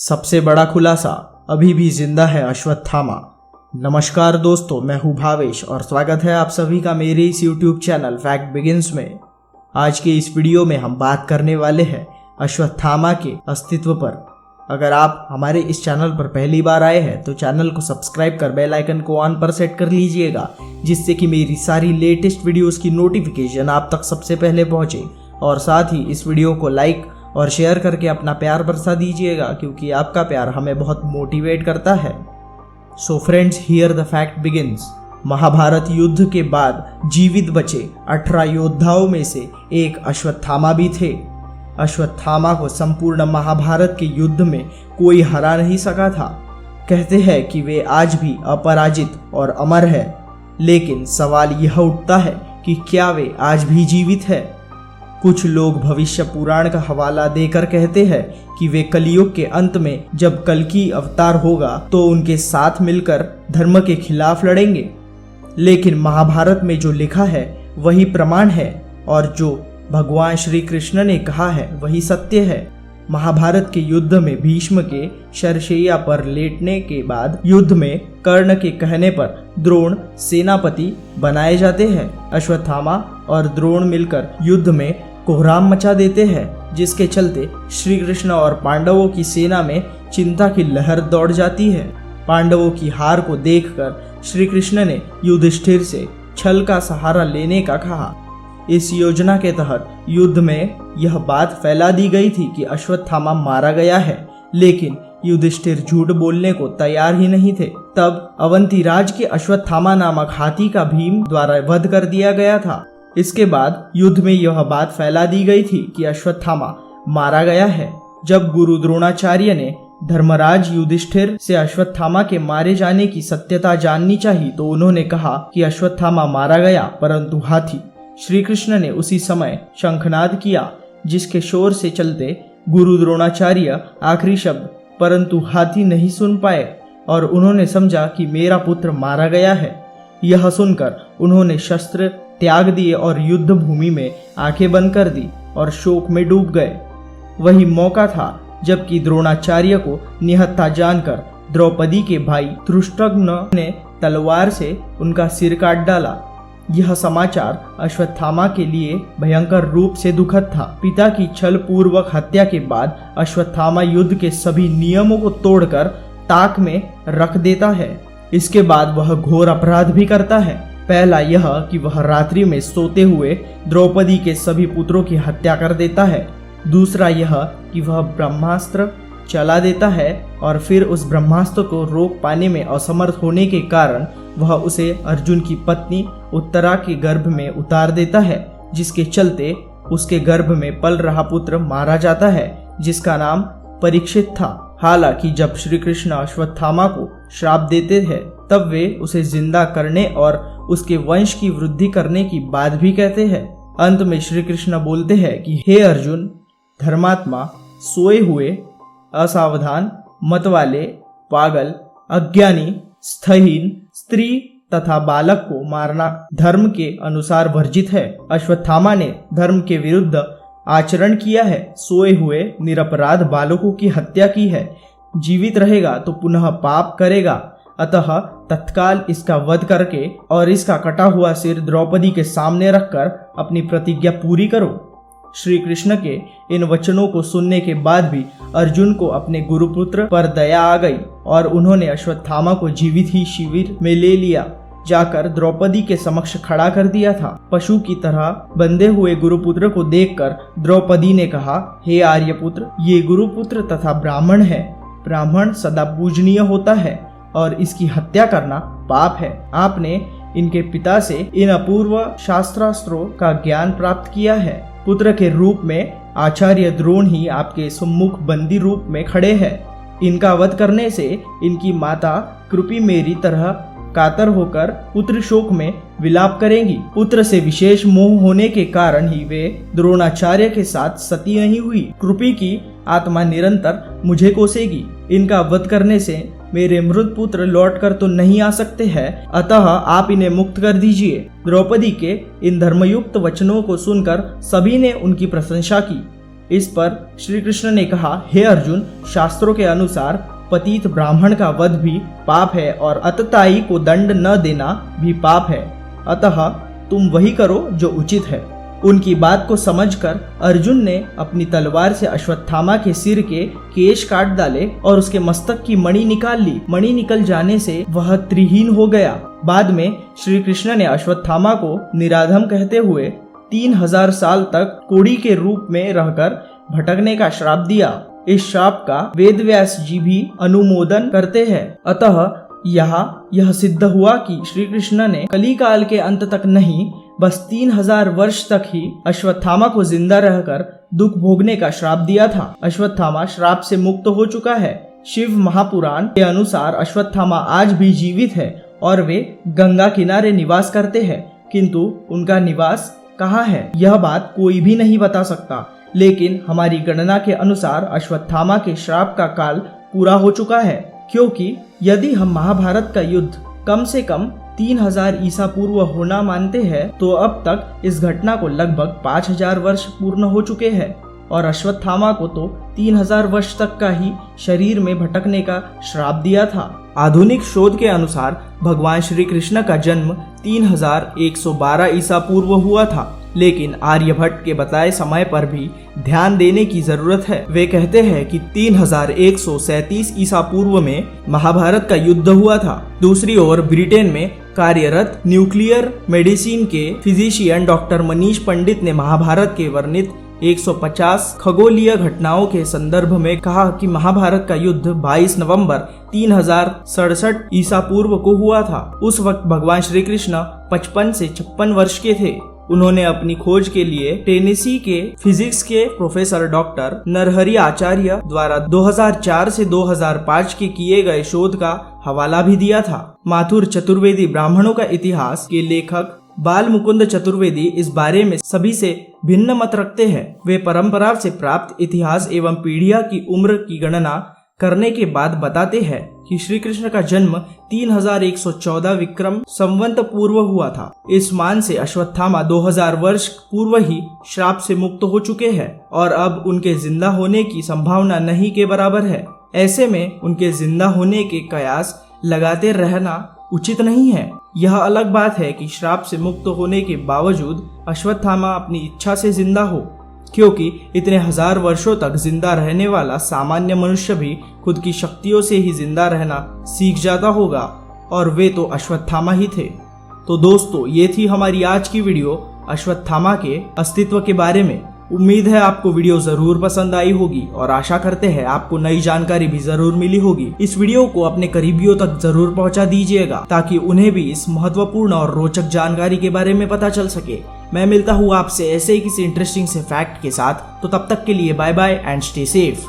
सबसे बड़ा खुलासा, अभी भी जिंदा है अश्वत्थामा। नमस्कार दोस्तों, मैं हूं भावेश और स्वागत है आप सभी का मेरे इस YouTube चैनल फैक्ट बिगिंस में। आज के इस वीडियो में हम बात करने वाले हैं अश्वत्थामा के अस्तित्व पर। अगर आप हमारे इस चैनल पर पहली बार आए हैं तो चैनल को सब्सक्राइब कर बेल आइकन को ऑन पर सेट कर लीजिएगा, जिससे कि मेरी सारी लेटेस्ट वीडियोस की नोटिफिकेशन आप तक सबसे पहले पहुंचे। और साथ ही इस वीडियो को लाइक और शेयर करके अपना प्यार बरसा दीजिएगा, क्योंकि आपका प्यार हमें बहुत मोटिवेट करता है। So friends, here the fact begins. Mahabharata युद्ध के बाद जीवित बचे 18 योद्धाओं में से एक अश्वत्थामा भी थे। अश्वत्थामा को संपूर्ण महाभारत के युद्ध में कोई हरा नहीं सका था। कहते हैं कि वे आज भी अपराजित और अमर है, लेकिन सवाल यह उठता है कि क्या वे आज भी जीवित है। कुछ लोग भविष्य पुराण का हवाला देकर कहते हैं कि वे कलयुग के अंत में जब कल्कि अवतार होगा तो उनके साथ मिलकर धर्म के खिलाफ लड़ेंगे। लेकिन महाभारत में जो लिखा है वही प्रमाण है, और जो भगवान श्री कृष्ण ने कहा है वही सत्य है। महाभारत के युद्ध में भीष्म के शरशैया पर लेटने के बाद युद्ध में कर्ण के कहने पर द्रोण सेनापति बनाए जाते हैं। अश्वत्थामा और द्रोण मिलकर युद्ध में कोहराम मचा देते हैं, जिसके चलते श्री कृष्ण और पांडवों की सेना में चिंता की लहर दौड़ जाती है। पांडवों की हार को देखकर श्री कृष्ण ने युधिष्ठिर से छल का सहारा लेने का कहा। इस योजना के तहत युद्ध में यह बात फैला दी गई थी कि अश्वत्थामा मारा गया है, लेकिन युधिष्ठिर झूठ बोलने को तैयार ही नहीं थे। तब अवंती राज के अश्वत्थामा नामक हाथी का भीम द्वारा वध कर दिया गया था। इसके बाद युद्ध में यह बात फैला दी गई थी कि अश्वत्थामा मारा गया है। जब गुरु द्रोणाचार्य ने धर्मराज युधिष्ठिर से अश्वत्थामा के मारे जाने की सत्यता जाननी चाहिए तो उन्होंने कहा कि अश्वत्थामा मारा गया, परंतु हाथी। श्री कृष्ण ने उसी समय शंखनाद किया, जिसके शोर से चलते गुरु द्रोणाचार्य आखिरी शब्द परंतु हाथी नहीं सुन पाए, और उन्होंने समझा कि मेरा पुत्र मारा गया है। यह सुनकर उन्होंने शस्त्र त्याग दिए और युद्ध भूमि में आंखें बंद कर दी और शोक में डूब गए। वही मौका था जबकि द्रोणाचार्य को निहत्था जानकर द्रौपदी के भाई धृष्टद्युम्न ने तलवार से उनका सिर काट डाला। यह समाचार अश्वत्थामा के लिए भयंकर रूप से दुखद था। पिता की छल पूर्वक हत्या के बाद अश्वत्थामा युद्ध के सभी नियमों को तोड़कर ताक में रख देता है। इसके बाद वह घोर अपराध भी करता है। पहला यह कि वह रात्रि में सोते हुए द्रौपदी के सभी पुत्रों की हत्या कर देता है। दूसरा यह कि वह ब्रह्मास्त्र चला देता है और फिर उस ब्रह्मास्त्र को रोक पाने में असमर्थ होने के कारण वह उसे अर्जुन की पत्नी उत्तरा के गर्भ में उतार देता है, जिसके चलते उसके गर्भ में पल रहा पुत्र मारा जाता है, जिसका नाम परीक्षित था। हालांकि जब श्री कृष्ण अश्वत्थामा को श्राप देते हैं तब वे उसे जिंदा करने और उसके वंश की वृद्धि करने की बात भी कहते हैं। अंत में श्री कृष्ण बोलते हैं कि हे अर्जुन, धर्मात्मा, सोए हुए, असावधान, मतवाले, पागल, अज्ञानी, स्थहीन, स्त्री तथा बालक को मारना धर्म के अनुसार वर्जित है। अश्वत्थामा ने धर्म के विरुद्ध आचरण किया है, सोए हुए निरपराध बालकों की हत्या की है। जीवित रहेगा तो पुनः पाप करेगा, अतः तत्काल इसका वध करके और इसका कटा हुआ सिर द्रौपदी के सामने रखकर अपनी प्रतिज्ञा पूरी करो। श्री कृष्ण के इन वचनों को सुनने के बाद भी अर्जुन को अपने गुरुपुत्र पर दया आ गई और उन्होंने अश्वत्थामा को जीवित ही शिविर में ले लिया जाकर द्रौपदी के समक्ष खड़ा कर दिया था। पशु की तरह बंधे हुए गुरुपुत्र को देखकर द्रौपदी ने कहा, हे आर्यपुत्र, ये गुरुपुत्र तथा ब्राह्मण है। ब्राह्मण सदा पूजनीय होता है और इसकी हत्या करना पाप है। आपने इनके पिता से इन अपूर्व शास्त्रास्त्रों का ज्ञान प्राप्त किया है। पुत्र के रूप में आचार्य द्रोण ही आपके सम्मुख बंदी रूप में खड़े हैं। इनका वध करने से इनकी माता कृपी मेरी तरह कातर होकर पुत्र शोक में विलाप करेंगी। पुत्र से विशेष मोह होने के कारण ही वे द्रोणाचार्य के साथ सती नहीं हुई। कृपी की आत्मा निरंतर मुझे कोसेगी। इनका वध करने से मेरे मृत पुत्र लौट कर तो नहीं आ सकते हैं, अतः आप इन्हें मुक्त कर दीजिए। द्रौपदी के इन धर्मयुक्त वचनों को सुनकर सभी ने उनकी प्रशंसा की। इस पर श्री कृष्ण ने कहा, हे अर्जुन, शास्त्रों के अनुसार पतित ब्राह्मण का वध भी पाप है और अतताई को दंड न देना भी पाप है, अतः तुम वही करो जो उचित है। उनकी बात को समझकर अर्जुन ने अपनी तलवार से अश्वत्थामा के सिर के केश काट डाले और उसके मस्तक की मणि निकाल ली। मणि निकल जाने से वह त्रिहीन हो गया। बाद में श्री कृष्ण ने अश्वत्थामा को निराधम कहते हुए 3000 साल तक कोड़ी के रूप में रहकर भटकने का श्राप दिया। इस श्राप का वेदव्यास जी भी अनुमोदन करते हैं। अतः यहाँ यह सिद्ध हुआ कि श्री कृष्ण ने कली काल के अंत तक नहीं, बस 3000 वर्ष तक ही अश्वत्थामा को जिंदा रहकर दुख भोगने का श्राप दिया था। अश्वत्थामा श्राप से मुक्त हो चुका है। शिव महापुराण के अनुसार अश्वत्थामा आज भी जीवित है और वे गंगा किनारे निवास करते हैं, किंतु उनका निवास कहाँ है यह बात कोई भी नहीं बता सकता। लेकिन हमारी गणना के अनुसार अश्वत्थामा के श्राप का काल पूरा हो चुका है, क्योंकि यदि हम महाभारत का युद्ध कम से कम 3000 ईसा पूर्व होना मानते हैं तो अब तक इस घटना को लगभग 5000 वर्ष पूर्ण हो चुके हैं और अश्वत्थामा को तो 3000 वर्ष तक का ही शरीर में भटकने का श्राप दिया था। आधुनिक शोध के अनुसार भगवान श्री कृष्ण का जन्म 3112 ईसा पूर्व हुआ था, लेकिन आर्यभट्ट के बताए समय पर भी ध्यान देने की जरूरत है। वे कहते हैं कि 3137 ईसा पूर्व में महाभारत का युद्ध हुआ था। दूसरी ओर ब्रिटेन में कार्यरत न्यूक्लियर मेडिसिन के फिजिशियन डॉक्टर मनीष पंडित ने महाभारत के वर्णित 150 खगोलीय घटनाओं के संदर्भ में कहा कि महाभारत का युद्ध 22 नवंबर 3067 ईसा पूर्व को हुआ था। उस वक्त भगवान श्री कृष्ण 55 से 56 वर्ष के थे। उन्होंने अपनी खोज के लिए टेनेसी के फिजिक्स के प्रोफेसर डॉक्टर नरहरि आचार्य द्वारा 2004 से 2005 के किए गए शोध का हवाला भी दिया था। माथुर चतुर्वेदी ब्राह्मणों का इतिहास के लेखक बाल मुकुंद चतुर्वेदी इस बारे में सभी से भिन्न मत रखते हैं। वे परंपरा से प्राप्त इतिहास एवं पीढ़िया की उम्र की गणना करने के बाद बताते हैं कि श्री कृष्ण का जन्म 3114 विक्रम संवत पूर्व हुआ था। इस मान से अश्वत्थामा 2000 वर्ष पूर्व ही श्राप से मुक्त हो चुके हैं और अब उनके जिंदा होने की संभावना नहीं के बराबर है। ऐसे में उनके जिंदा होने के कयास लगाते रहना उचित नहीं है। यह अलग बात है कि श्राप से मुक्त होने के बावजूद अश्वत्थामा अपनी इच्छा से जिंदा हो, क्योंकि इतने 1000 वर्षों तक जिंदा रहने वाला सामान्य मनुष्य भी खुद की शक्तियों से ही जिंदा रहना सीख जाता होगा, और वे तो अश्वत्थामा ही थे। तो दोस्तों, ये थी हमारी आज की वीडियो अश्वत्थामा के अस्तित्व के बारे में। उम्मीद है आपको वीडियो जरूर पसंद आई होगी और आशा करते हैं आपको नई जानकारी भी जरूर मिली होगी। इस वीडियो को अपने करीबियों तक जरूर पहुंचा दीजिएगा ताकि उन्हें भी इस महत्वपूर्ण और रोचक जानकारी के बारे में पता चल सके। मैं मिलता हूँ आपसे ऐसे ही किसी इंटरेस्टिंग से फैक्ट के साथ, तो तब तक के लिए bye bye and stay safe.